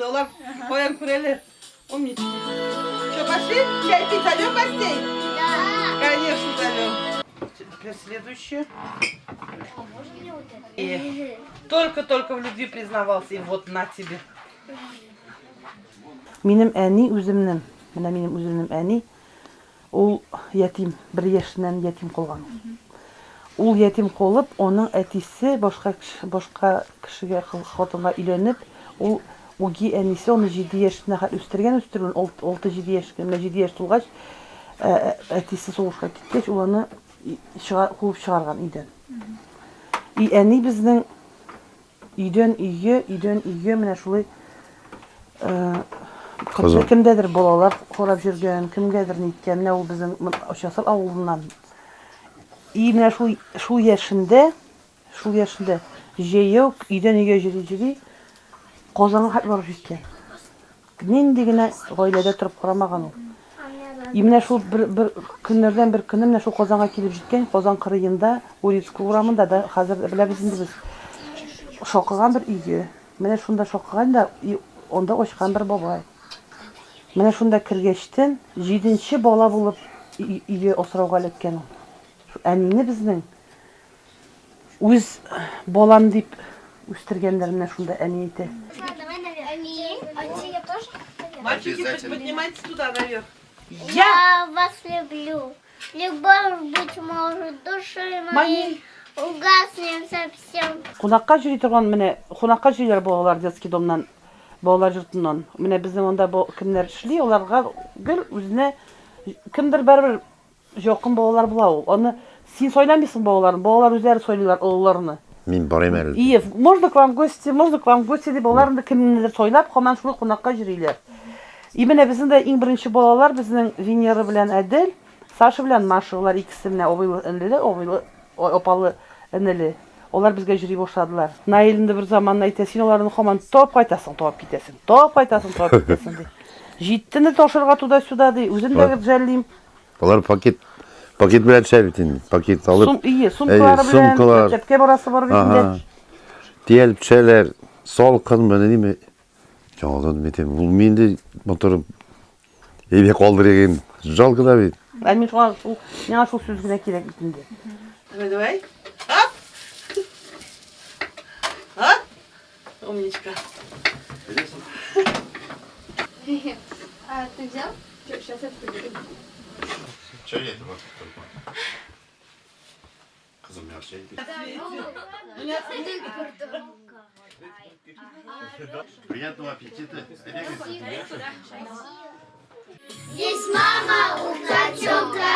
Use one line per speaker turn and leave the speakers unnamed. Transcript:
Олар қоян күрелер. Умнички. Что, пошли? Чай пить зальем гостей?
Да.
Конечно, зальем. Теперь следующее. И только-только в любви признавался, и вот на тебе. Минем әни үземнең. Менә минем үземнең әни. Ул ятим, 1 яшеннән ятим калган. Ул ятим калып, аның әтисе башка кешегә хатынга өйләнеп, ул уги әнисе аны 7 яшенә үстергән, 6-7 яшь, менә 7 яшь тулгач, әтисе сугышка киткәч, ул аны куып чыгарган өйдән. И әни безнең өйдән өйгә менә шулай кемдәдер балалар карап йөргән, кемгәдер ниткән, менә ул безнең Очасыл авылыннан. И менә шул яшендә җәяү өйдән өйгә йөри, Казанга хәт барып җиткән. Нинди генә гаиләдә торып карамаган ул. И менә шул бер көннәрдән бер көнне менә шул Казанга килеп җиткән, Казан кырыенда, Урицк урамында да хәзер беләбез инде без. Шакыган бер өйгә. Менә шунда шакыган да, анда ачкан бер бабай. Менә шунда кергәчтен 7нче бала булып өйгә асрауга эләккән ул. Әнине безнең үз балам дип үстергәннәр, менә шунда әни әйтә. Мальчики, поднимайтесь туда наверх.
Я вас люблю. Любовь, быть может, души моей угаснет совсем.
Кунакка йөри торган, менә кунакка йөриләр балалар детский домнан, балалар йортыннан. Менә безнең анда кемнәр эшли, аларга гел үзенә кемдер бер якын балалар була ул. Аны син сайламыйсың балаларын, балалар үзләре сайлыйлар улларны.
Мин барайм әле.
И можно к вам в гости дип балаларны кемнедер сайлап, һаман шул кунакка йөриләр. И менә безнең дә иң беренче балалар безнең Венера белән Әдел, Саша белән Маша, улар икесе менә абыйлы, апалы энеле. Олар безгә йөри башладылар. Наилинде бер заман әйтә, син аларны һаман тап кайтасың ди. Җиттене ташырга туда-сюда ди, үзем дә җәллим.
Алар пакет белән шәбитин, пакет алып.
Сумкалар белән чәпкә барасы бар бит инде.
Диелеп төшәләр, салкын менә ниме. Җадан метем, ул минде мотор эбе калдырган. Жалко да бит.
Мин шуңа шул сүз генә кирәк бит инде. Давай. Оп. Оп. Умничка.
А ты взял? Сейчас это поделим.
Чай это вот. Кызым яхшы. Приятного аппетита.
Есть мама у котенка,